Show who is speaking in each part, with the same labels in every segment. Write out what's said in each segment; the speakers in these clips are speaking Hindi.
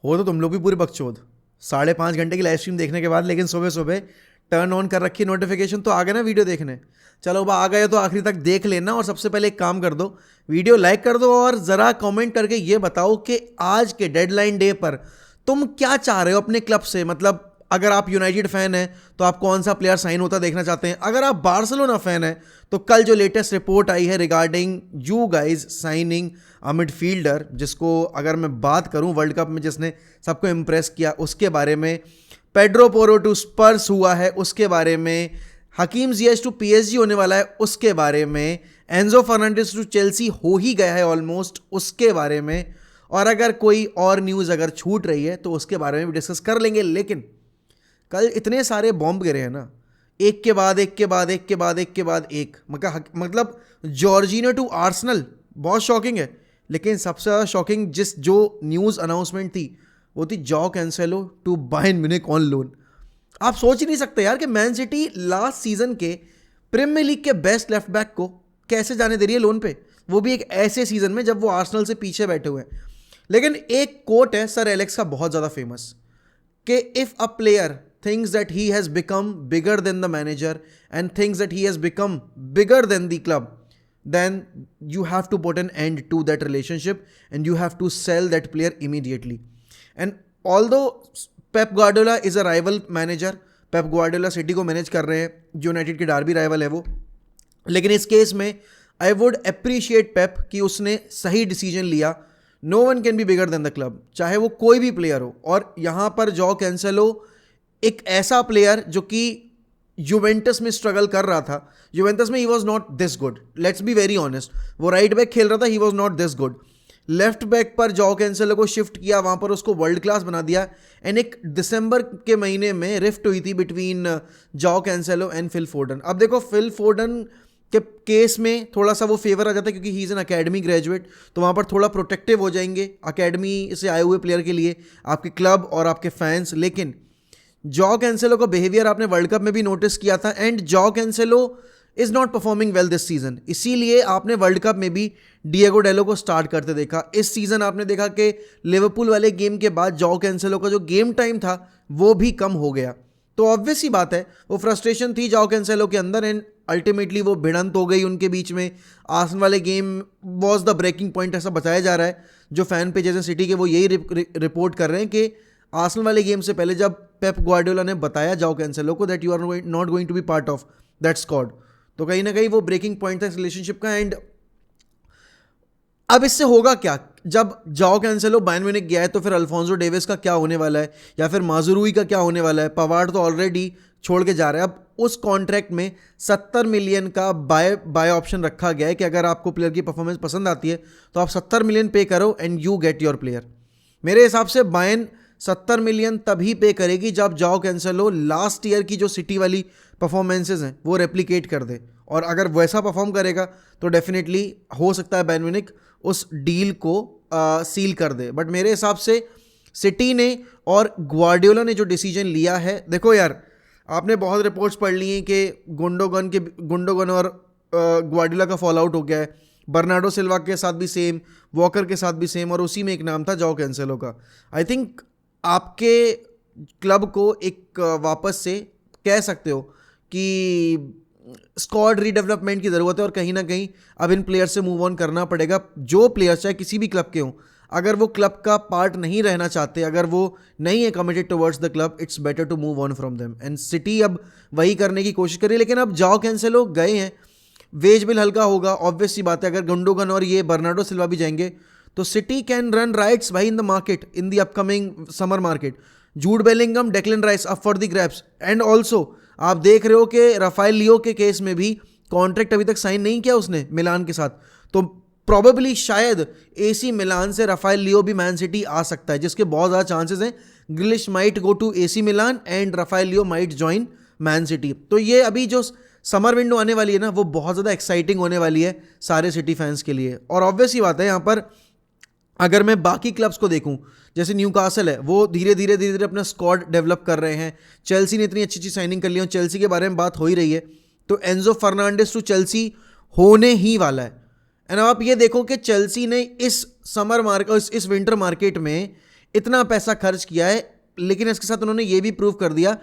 Speaker 1: हो तो तुम लोग भी पूरे बकचोद। 5.5 घंटे की लाइव स्ट्रीम देखने के बाद लेकिन सुबह सुबह टर्न ऑन कर रखी नोटिफिकेशन, तो आ गए ना वीडियो देखने। चलो बा आ गए तो आखिरी तक देख लेना, और सबसे पहले एक काम कर दो, वीडियो लाइक कर दो और ज़रा कमेंट करके ये बताओ कि आज के डेडलाइन डे पर तुम क्या चाह रहे हो अपने क्लब से। मतलब अगर आप यूनाइटेड फैन हैं तो आप कौन सा प्लेयर साइन होता देखना चाहते हैं। अगर आप बार्सिलोना फैन हैं तो कल जो लेटेस्ट रिपोर्ट आई है regarding you guys signing a midfielder, जिसको अगर मैं बात करूं वर्ल्ड कप में जिसने सबको इम्प्रेस किया उसके बारे में, पेड्रो पोरो टू स्पर्स हुआ है उसके बारे में, हकीम जियच टू पीएसजी होने वाला है उसके बारे में, एंजो फर्नांडिस टू चेल्सी हो ही गया है ऑलमोस्ट उसके बारे में, और अगर कोई और न्यूज़ अगर छूट रही है तो उसके बारे में भी डिस्कस कर लेंगे। लेकिन कल इतने सारे बॉम्ब गिरे हैं ना, एक के बाद एक के बाद एक के बाद एक के बाद एक, मतलब जॉर्जिनो टू आर्सेनल बहुत शॉकिंग है। लेकिन सबसे ज़्यादा शॉकिंग जो न्यूज़ अनाउंसमेंट थी वो थी Joao Cancelo to Bayern Munich on loan. आप सोच ही नहीं सकते यार कि मैन सिटी लास्ट सीजन के प्रीमियर लीग के बेस्ट लेफ्ट बैक को कैसे जाने दे रही है लोन पे, वो भी एक ऐसे सीजन में जब वो आर्सेनल से पीछे बैठे हुए हैं। लेकिन एक कोट है सर एलेक्स का बहुत ज़्यादा फेमस कि if a player thinks that he has become bigger than the manager and thinks that he has become bigger than the club, then you have to put an end to that relationship and you have to sell that player immediately. And although Pep Guardiola is a rival manager, Pep Guardiola city को मैनेज कर रहे हैं, जो यूनाइटेड की डार्बी राइवल है वो, लेकिन इस केस में आई वुड अप्रिशिएट पेप कि उसने सही डिसीजन लिया। No one can be bigger than the club, चाहे वो कोई भी प्लेयर हो। और यहाँ पर जॉ कैंसेलो एक ऐसा प्लेयर जो कि यूवेंटस में स्ट्रगल कर रहा था, यूवेंटस में he was not this good, let's be very honest. वो राइट बैक खेल रहा था, he was not this good. Left back पर जॉ कैंसेलो को शिफ्ट किया, वहाँ पर उसको वर्ल्ड क्लास बना दिया। एंड एक दिसंबर के महीने में रिफ्ट हुई थी between jaw Cancelo and Phil Foden. अब देखो फिल फोर्डन के केस में थोड़ा सा वो फेवर आ जाता है क्योंकि he is an academy graduate, तो वहाँ पर थोड़ा प्रोटेक्टिव हो जाएंगे अकेडमी से आए हुए प्लेयर के लिए आपके क्लब और आपके फैंस। लेकिन जॉ कैंसेलो का बिहेवियर आपने वर्ल्ड कप में भी नोटिस किया था, and jaw Cancelo is not performing well this season. इसीलिए आपने वर्ल्ड कप में भी डिएगो डेलो को स्टार्ट करते देखा। इस सीजन आपने देखा कि लिवरपूल वाले गेम के बाद जॉ कैंसेलो का जो गेम टाइम था वो भी कम हो गया। तो ऑब्वियस ही बात है वो फ्रस्ट्रेशन थी जॉ कैंसेलो के अंदर, एंड अल्टीमेटली वो भिड़ंत हो गई उनके बीच में। आर्सेनल वाले game was the breaking point ऐसा बताया जा रहा है। जो फैन पेजेस हैं सिटी के वो यही रिपोर्ट कर रहे हैं कि आर्सेनल वाले गेम से पहले जब पेप ग्वार्डियोला ने बताया जाओ कैंसेलो को that you are not going to be part of that squad, तो कहीं ना कहीं वो ब्रेकिंग पॉइंट था इस रिलेशनशिप का। एंड अब इससे होगा क्या, जब जाओ कैंसेलो बायर्न म्यूनिख गया है तो फिर अल्फोंसो डेविस का क्या होने वाला है, या फिर माजुरुई का क्या होने वाला है। पवार्ड तो ऑलरेडी छोड़ के जा रहा है। अब उस कॉन्ट्रैक्ट में 70 मिलियन का बाय ऑप्शन रखा गया है कि अगर आपको प्लेयर की परफॉर्मेंस पसंद आती है तो आप 70 मिलियन पे करो and you get your player. मेरे हिसाब से बायर्न 70 मिलियन तभी पे करेगी जब जाओ कैंसेलो लास्ट ईयर की जो सिटी वाली परफॉर्मेंसेज हैं वो रेप्लिकेट कर दे, और अगर वैसा परफॉर्म करेगा तो डेफिनेटली हो सकता है बायर्न म्यूनिख उस डील को सील कर दे। बट मेरे हिसाब से सिटी ने और ग्वार्डियोला ने जो डिसीजन लिया है, देखो यार आपने बहुत रिपोर्ट्स पढ़ ली हैं कि गुंडोगन और ग्वार्डियोला का फॉल आउट हो गया है। बर्नार्डो सिल्वा के साथ भी सेम, वॉकर के साथ भी सेम, और उसी में एक नाम था जॉ कैंसेलो का। आई थिंक आपके क्लब को एक वापस से कह सकते हो कि स्क्वाड रीडेवलपमेंट की ज़रूरत है, और कहीं ना कहीं अब इन प्लेयर से मूव ऑन करना पड़ेगा। जो प्लेयर्स चाहे किसी भी क्लब के हों, अगर वो क्लब का पार्ट नहीं रहना चाहते, अगर वो नहीं है committed towards the club, it's better to move on from them. And City अब वही करने की कोशिश करी। लेकिन अब जाओ कैंसेलो गए हैं, वेज बिल हल्का होगा, ऑब्वियस सी बात है। अगर गुंडोगन और ये बर्नार्डो सिल्वा भी जाएंगे तो सिटी कैन रन राइट्स भाई इन the market, in the upcoming summer market. Jude Bellingham, Declan rice up for the grabs. And also आप देख रहे हो कि राफेल लियो के केस में भी कॉन्ट्रैक्ट अभी तक साइन नहीं किया उसने मिलान के साथ, तो प्रोबेबली शायद एसी मिलान से राफेल लियो भी मैन सिटी आ सकता है, जिसके बहुत ज़्यादा चांसेस हैं। Grealish might go to AC Milan and Rafael Leao might join Man City. तो ये अभी जो समर विंडो आने वाली है ना वो बहुत ज़्यादा एक्साइटिंग होने वाली है सारे सिटी फैंस के लिए। और ऑब्वियस ही बात है यहाँ पर अगर मैं बाकी क्लब्स को देखूं, जैसे न्यूकासल है वो धीरे धीरे अपना स्क्वाड डेवलप कर रहे हैं। चेल्सी ने इतनी अच्छी साइनिंग कर ली है, चेल्सी के बारे में बात हो ही रही है, तो एंजो फर्नांडिस टू चेल्सी होने ही वाला है। एंड आप ये देखो कि चेल्सी ने इस समर मार्केट, इस विंटर मार्केट में इतना पैसा खर्च किया है, लेकिन इसके साथ उन्होंने ये भी प्रूव कर दिया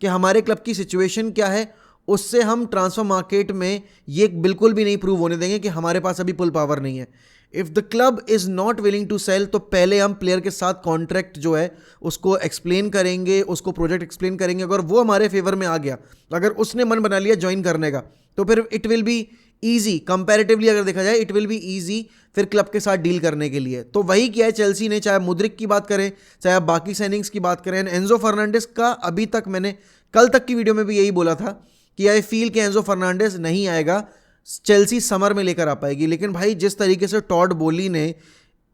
Speaker 1: कि हमारे क्लब की सिचुएशन क्या है, उससे हम ट्रांसफर मार्केट में ये बिल्कुल भी नहीं प्रूव होने देंगे कि हमारे पास अभी पुल पावर नहीं है। If the club is not willing to sell, तो पहले हम प्लेयर के साथ कॉन्ट्रैक्ट जो है उसको एक्सप्लेन करेंगे, उसको प्रोजेक्ट एक्सप्लेन करेंगे। अगर वो हमारे फेवर में आ गया, अगर उसने मन बना लिया ज्वाइन करने का, तो फिर it will be easy, comparatively अगर देखा जाए इट विल बी ईजी फिर क्लब के साथ डील करने के लिए। तो वही किया है चेल्सी ने, चाहे मुद्रिक की बात करें, चाहे आप बाकी साइनिंग्स की बात करें। एंजो फर्नांडिस का अभी तक, मैंने कल तक की वीडियो में भी यही बोला था कि आई फील कि एंजो फर्नांडिस नहीं आएगा, चेल्सी समर में लेकर आ पाएगी। लेकिन भाई जिस तरीके से टॉड बोली ने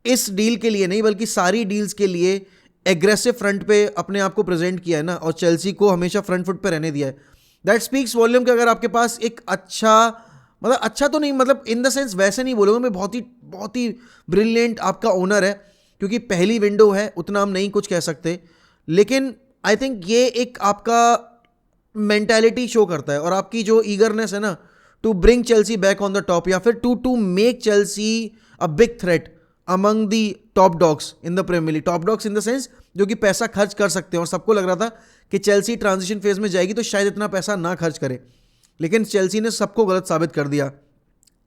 Speaker 1: इस डील के लिए नहीं बल्कि सारी डील्स के लिए एग्रेसिव फ्रंट पे अपने आप को प्रेजेंट किया है ना, और चेल्सी को हमेशा फ्रंट फुट पे रहने दिया है, दैट स्पीक्स वॉल्यूम कि अगर आपके पास एक अच्छा, मतलब अच्छा तो नहीं, मतलब इन द सेंस वैसे नहीं बोलूँगा मैं, बहुत ही ब्रिलियंट आपका ओनर है, क्योंकि पहली विंडो है, उतना हम नहीं कुछ कह सकते। लेकिन आई थिंक ये एक आपका मेंटालिटी शो करता है, और आपकी जो ईगरनेस है ना to bring Chelsea back on the top, या फिर to make Chelsea a big threat among the top dogs in the Premier League. Top dogs in the sense जो कि पैसा खर्च कर सकते हैं, और सबको लग रहा था कि चेल्सी ट्रांजिशन फेज में जाएगी तो शायद इतना पैसा ना खर्च करे, लेकिन चेल्सी ने सबको गलत साबित कर दिया।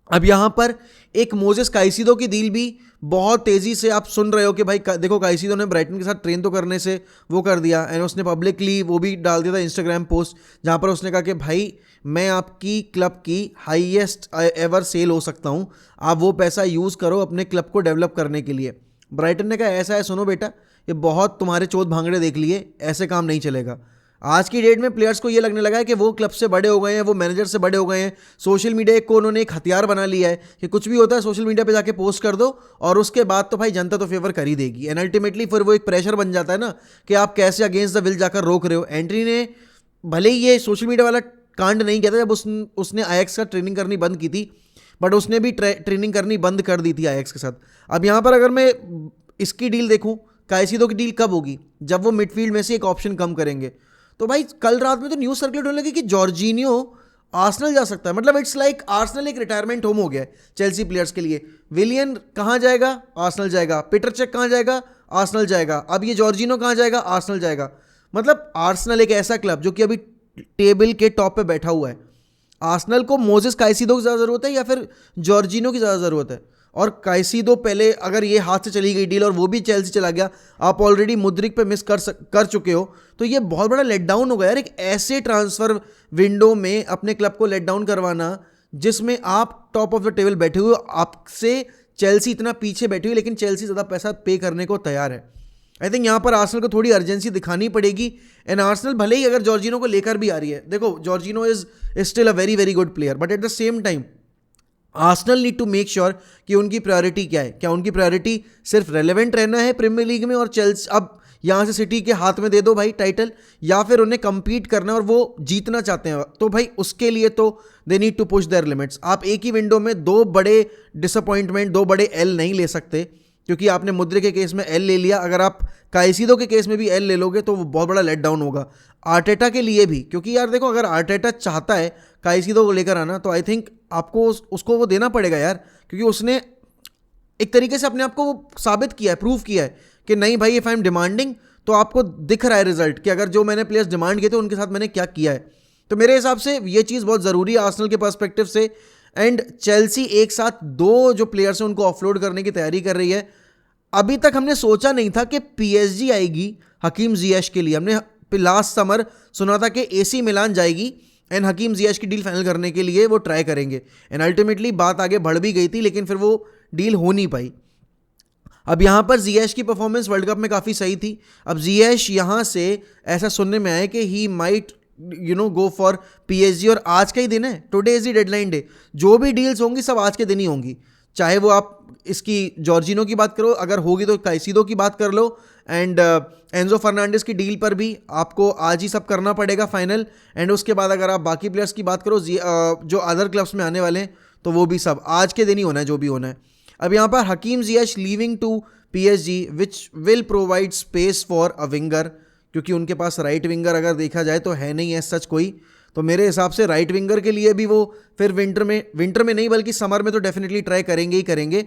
Speaker 1: अब यहाँ पर एक मोजेस काइसीडो की डील भी बहुत तेज़ी से आप सुन रहे हो कि भाई देखो काइसीडो ने ब्राइटन के साथ ट्रेन तो करने से वो कर दिया, एंड उसने पब्लिकली वो भी डाल दिया था इंस्टाग्राम पोस्ट, जहाँ पर उसने कहा कि भाई मैं आपकी क्लब की हाईएस्ट एवर सेल हो सकता हूँ, आप वो पैसा यूज़ करो अपने क्लब को डेवलप करने के लिए। ब्राइटन ने कहा ऐसा है, सुनो बेटा, ये बहुत तुम्हारे चौथ भांगड़े देख लिए, ऐसे काम नहीं चलेगा। आज की डेट में प्लेयर्स को ये लगने लगा है कि वो क्लब से बड़े हो गए हैं, वो मैनेजर से बड़े हो गए हैं, सोशल मीडिया को उन्होंने एक हथियार बना लिया है कि कुछ भी होता है सोशल मीडिया पे जाके पोस्ट कर दो, और उसके बाद तो भाई जनता तो फेवर कर ही देगी। एंड अल्टीमेटली फिर वो एक प्रेशर बन जाता है ना कि आप कैसे अगेंस्ट द विल जाकर रोक रहे हो। एंट्री ने भले ही ये सोशल मीडिया वाला कांड नहीं किया था जब उसने आईएक्स का ट्रेनिंग करनी बंद की थी, बट उसने भी ट्रेनिंग करनी बंद कर दी थी आईएक्स के साथ। अब यहाँ पर अगर मैं इसकी डील देखूँ, काइसीडो की डील कब होगी, जब वो मिडफील्ड में से एक ऑप्शन कम करेंगे। तो भाई कल रात में तो न्यूज़ सर्कुलेट होने लगी कि जॉर्जिनियो आर्सेनल जा सकता है। मतलब इट्स लाइक आर्सेनल एक रिटायरमेंट होम हो गया है चेल्सी प्लेयर्स के लिए। विलियन कहाँ जाएगा, आर्सेनल जाएगा। पीटर चेक कहाँ जाएगा, आर्सेनल जाएगा। अब ये जॉर्जिनो कहाँ जाएगा, आर्सेनल जाएगा। मतलब आर्सेनल एक ऐसा क्लब जो कि अभी टेबल के टॉप पे बैठा हुआ है। आर्सेनल को मोजेस काइसीडो की ज़्यादा ज़रूरत है या फिर जॉर्जिनो की ज़्यादा ज़रूरत है? और काइसीडो पहले अगर ये हाथ से चली गई डील और वो भी चेल्सी चला गया, आप ऑलरेडी मुद्रिक पे मिस कर चुके हो, तो ये बहुत बड़ा लेट डाउन होगा यार। एक ऐसे ट्रांसफर विंडो में अपने क्लब को लेट डाउन करवाना जिसमें आप टॉप ऑफ द टेबल बैठे हुए हो, आपसे चेल्सी इतना पीछे बैठी हुई, लेकिन चेल्सी ज़्यादा पैसा पे करने को तैयार है। आई थिंक यहाँ पर आर्सेनल को थोड़ी अर्जेंसी दिखानी पड़ेगी। एंड आर्सेनल भले ही अगर जॉर्जिनो को लेकर भी आ रही है, देखो Jorginho is still a very very good player, but at the same time Arsenal need to make sure कि उनकी प्रायोरिटी क्या है। क्या उनकी प्रायोरिटी सिर्फ रेलेवेंट रहना है प्रीमियर लीग में और चेल्सी अब यहाँ से सिटी के हाथ में दे दो भाई टाइटल, या फिर उन्हें compete करना है और वो जीतना चाहते हैं, तो भाई उसके लिए तो they need to push their limits. आप एक ही विंडो में दो बड़े डिसअपॉइंटमेंट, दो बड़े एल नहीं ले सकते, क्योंकि आपने मुद्रिक के केस में एल ले लिया, अगर आप काइसीडो के केस में भी एल ले लोगे तो वो बहुत बड़ा लेट डाउन होगा आर्टेटा के लिए भी। क्योंकि यार देखो, अगर आर्टेटा चाहता है काइसीडो को लेकर आना, तो आई थिंक आपको उसको वो देना पड़ेगा यार, क्योंकि उसने एक तरीके से अपने आप को वो साबित किया है, प्रूव किया है कि नहीं भाई इफ आई एम डिमांडिंग, तो आपको दिख रहा है रिजल्ट कि अगर जो मैंने प्लेयर्स डिमांड किए थे उनके साथ मैंने क्या किया है। तो मेरे हिसाब से ये चीज़ बहुत ज़रूरी है आर्सेनल के पर्सपेक्टिव से। एंड चेल्सी एक साथ दो जो प्लेयर्स हैं उनको ऑफलोड करने की तैयारी कर रही है। अभी तक हमने सोचा नहीं था कि पीएसजी आएगी हकीम जियश के लिए। हमने लास्ट समर सुना था कि एसी मिलान जाएगी एंड हकीम जियश की डील फाइनल करने के लिए वो ट्राई करेंगे, एंड अल्टीमेटली बात आगे बढ़ भी गई थी, लेकिन फिर वो डील हो नहीं पाई। अब यहाँ पर जियश की परफॉर्मेंस वर्ल्ड कप में काफ़ी सही थी। अब जियश यहाँ से ऐसा सुनने में आया कि he might go for PSG, और आज का ही दिन है, today is the deadline day. जो भी डील्स होंगी सब आज के दिन ही होंगी, चाहे वो आप इसकी जॉर्जिनो की बात करो, अगर होगी तो काइसीडो की बात कर लो, एंड एंजो फर्नांडिस की डील पर भी आपको आज ही सब करना पड़ेगा फाइनल। एंड उसके बाद अगर आप बाकी प्लेयर्स की बात करो जो अदर क्लब्स में आने वाले हैं, तो वो भी सब आज के दिन ही होना है जो भी होना है। अब यहाँ पर Hakim Ziyech leaving to PSG which will provide space for a winger, क्योंकि उनके पास राइट विंगर अगर देखा जाए तो है नहीं है सच कोई, तो मेरे हिसाब से राइट विंगर के लिए भी वो फिर विंटर में नहीं बल्कि समर में तो डेफिनेटली ट्राई करेंगे ही करेंगे।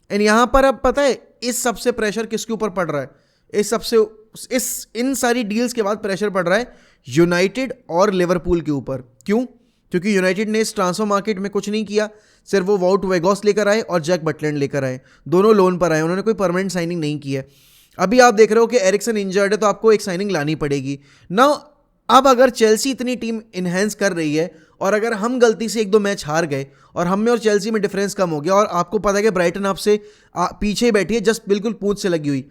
Speaker 1: एंड यहाँ पर अब पता है इस सबसे प्रेशर किसके ऊपर पड़ रहा है, इन सारी डील्स के बाद प्रेशर पड़ रहा है यूनाइटेड और लिवरपूल के ऊपर। क्यों? क्योंकि यूनाइटेड ने इस ट्रांसफर मार्केट में कुछ नहीं किया, सिर्फ वो वाउट वेगॉस लेकर आए और जैक बटलैंड लेकर आए, दोनों लोन पर आए, उन्होंने कोई परमानेंट साइनिंग नहीं की है। अभी आप देख रहे हो कि एरिक्सन इंजर्ड है, तो आपको एक साइनिंग लानी पड़ेगी ना। अब अगर चेल्सी इतनी टीम इन्हेंस कर रही है और अगर हम गलती से 1-2 मैच हार गए और हम में और चेल्सी में डिफरेंस कम हो गया, और आपको पता है कि ब्राइटन आपसे पीछे ही बैठी है, जस्ट बिल्कुल पूंछ से लगी हुई,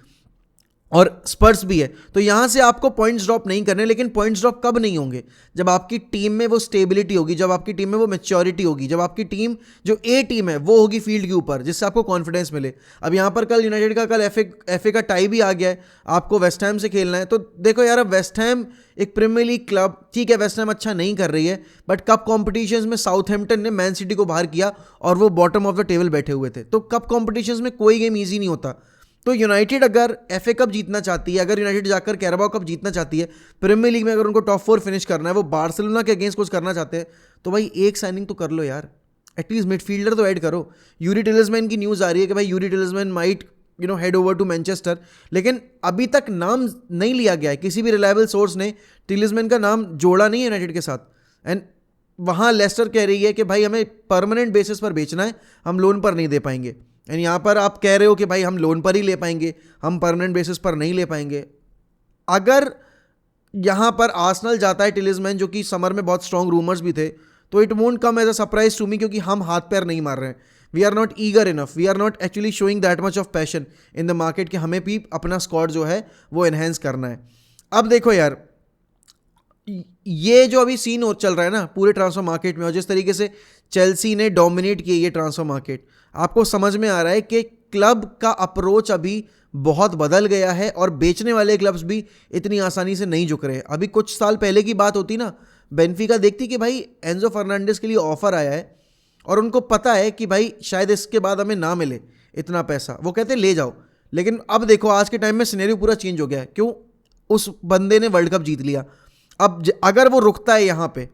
Speaker 1: और स्पर्स भी है, तो यहां से आपको पॉइंट्स ड्रॉप नहीं करने। लेकिन पॉइंट्स ड्रॉप कब नहीं होंगे? जब आपकी टीम में वो स्टेबिलिटी होगी, जब आपकी टीम में वो मैच्योरिटी होगी, जब आपकी टीम जो ए टीम है वो होगी फील्ड के ऊपर, जिससे आपको कॉन्फिडेंस मिले। अब यहां पर कल यूनाइटेड का कल एफए का टाई भी आ गया है, आपको वेस्ट हैम से खेलना है। तो देखो यार, अब वेस्ट हैम एक प्रीमियर लीग क्लब, ठीक है वेस्ट हैम अच्छा नहीं कर रही है, बट कप कॉम्पिटिशन्स में साउथहैम्पटन ने मैन सिटी को बाहर किया और वो बॉटम ऑफ द टेबल बैठे हुए थे। तो कप कॉम्पिटिशन्स में कोई गेम ईजी नहीं होता। तो यूनाइटेड अगर एफए कप जीतना चाहती है, अगर यूनाइटेड जाकर कैराबाओ कप जीतना चाहती है, प्रीमियर लीग में अगर उनको टॉप 4 फिनिश करना है, वो बार्सिलोना के अगेंस्ट कुछ करना चाहते हैं, तो भाई एक साइनिंग तो कर लो यार, एटलीस्ट मिडफील्डर तो ऐड करो। यूरी टिलिस्मैन की न्यूज़ आ रही है कि भाई Youri Tielemans might head over to Manchester, लेकिन अभी तक नाम नहीं लिया गया है, किसी भी रिलायबल सोर्स ने टिलिस्मैन का नाम जोड़ा नहीं है यूनाइटेड के साथ। एंड वहाँ लेस्टर कह रही है कि भाई हमें परमानेंट बेसिस पर बेचना है, हम लोन पर नहीं दे पाएंगे। एंड यहाँ पर आप कह रहे हो कि भाई हम लोन पर ही ले पाएंगे, हम परमानेंट बेसिस पर नहीं ले पाएंगे। अगर यहाँ पर आर्सेनल जाता है टिलिस्मैन, जो कि समर में बहुत स्ट्रॉन्ग रूमर्स भी थे, तो it won't come as a surprise to me, क्योंकि हम हाथ पैर नहीं मार रहे हैं। We are not eager enough, we are not actually showing that much of passion in the market कि हमें भी अपना स्क्वाड जो है वो एनहेंस करना है। अब देखो यार, ये जो अभी सीन और चल रहा है ना पूरे ट्रांसफर मार्केट में, और जिस तरीके से चेल्सी ने डोमिनेट किया ये ट्रांसफर मार्केट, आपको समझ में आ रहा है कि क्लब का अप्रोच अभी बहुत बदल गया है और बेचने वाले क्लब्स भी इतनी आसानी से नहीं झुक रहे। अभी कुछ साल पहले की बात होती ना, बेनफिका देखती कि भाई एंजो फर्नांडिस के लिए ऑफर आया है और उनको पता है कि भाई शायद इसके बाद हमें ना मिले इतना पैसा, वो कहते ले जाओ। लेकिन अब देखो आज के टाइम में सिनेरियो पूरा चेंज हो गया है। क्यों? उस बंदे ने वर्ल्ड कप जीत लिया। अब अगर वो रुकता है यहाँ पे,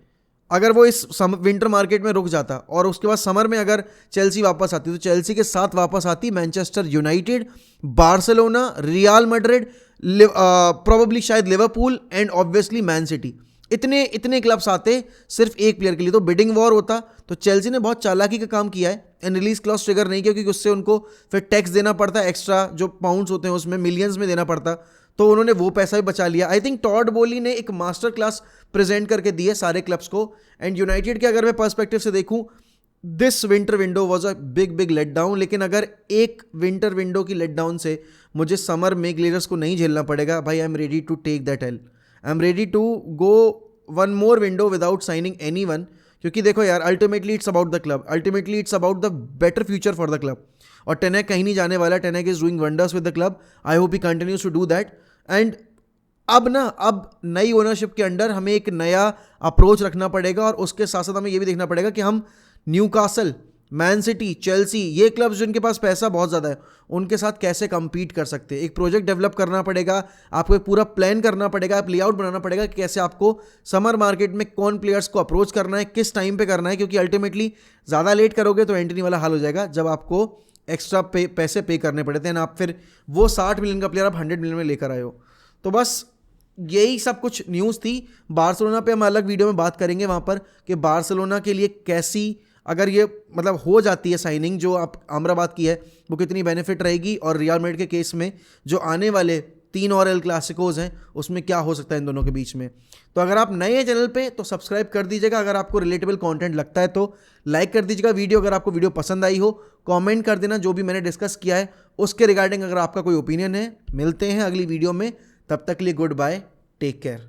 Speaker 1: अगर वो इस विंटर मार्केट में रुक जाता और उसके बाद समर में अगर चेल्सी वापस आती, तो चेल्सी के साथ वापस आती Manchester United, Barcelona, Real Madrid, probably शायद Liverpool and obviously Man City. इतने क्लब्स आते सिर्फ एक प्लेयर के लिए, तो बिडिंग वॉर होता। तो चेल्सी ने बहुत चालाकी का काम किया है एंड रिलीज क्लॉज ट्रिगर नहीं किया, क्योंकि उससे उनको फिर टैक्स देना पड़ता है, एक्स्ट्रा जो पाउंड्स होते हैं उसमें मिलियंस में देना पड़ता, तो उन्होंने वो पैसा भी बचा लिया। आई थिंक टॉड बोली ने एक मास्टर क्लास प्रेजेंट करके दी है सारे क्लब्स को। एंड यूनाइटेड के अगर मैं पर्सपेक्टिव से देखूं, this winter window was a big let down, लेकिन अगर एक विंटर विंडो की लेट डाउन से मुझे समर में ग्लेजर्स को नहीं झेलना पड़ेगा, भाई I am ready to take that L, I am ready to go one more window without signing anyone. क्योंकि देखो यार, ultimately it's about the club, ultimately it's about the better future for the club. और टेनेक कहीं नहीं जाने वाला, Ten Hag is doing wonders with the club, I hope he continues to do that. And अब नई ओनरशिप के अंडर हमें एक नया अप्रोच रखना पड़ेगा, और उसके साथ साथ हमें ये भी देखना पड़ेगा कि हम न्यूकासल, मैन सिटी, चेल्सी, ये क्लब्स जिनके पास पैसा बहुत ज़्यादा है, उनके साथ कैसे compete कर सकते हैं। एक प्रोजेक्ट डेवलप करना पड़ेगा, आपको एक पूरा प्लान करना पड़ेगा, आप लेआउट बनाना पड़ेगा कि कैसे आपको समर मार्केट में कौन प्लेयर्स को अप्रोच करना है, किस टाइम पे करना है। क्योंकि अल्टीमेटली ज़्यादा लेट करोगे तो एंटनी वाला हाल हो जाएगा, जब आपको एक्स्ट्रा पैसे पे करने पड़ते हैं ना, आप फिर वो 60 मिलियन का प्लेयर आप 100 मिलियन में लेकर आए हो। तो बस यही सब कुछ न्यूज़ थी। बार्सिलोना पे हम अलग वीडियो में बात करेंगे वहाँ पर कि बार्सिलोना के लिए कैसी, अगर ये मतलब हो जाती है साइनिंग जो आप अमराबाद की है, वो कितनी बेनिफिट रहेगी, और रियल मैड्रिड के केस में जो आने वाले 3 और एल क्लासिकोज हैं उसमें क्या हो सकता है इन दोनों के बीच में। तो अगर आप नए हैं चैनल पे तो सब्सक्राइब कर दीजिएगा, अगर आपको रिलेटेबल कंटेंट लगता है तो लाइक कर दीजिएगा वीडियो, अगर आपको वीडियो पसंद आई हो कमेंट कर देना जो भी मैंने डिस्कस किया है उसके रिगार्डिंग, अगर आपका कोई ओपिनियन है। मिलते हैं अगली वीडियो में, तब तक के लिए गुड बाय, टेक केयर।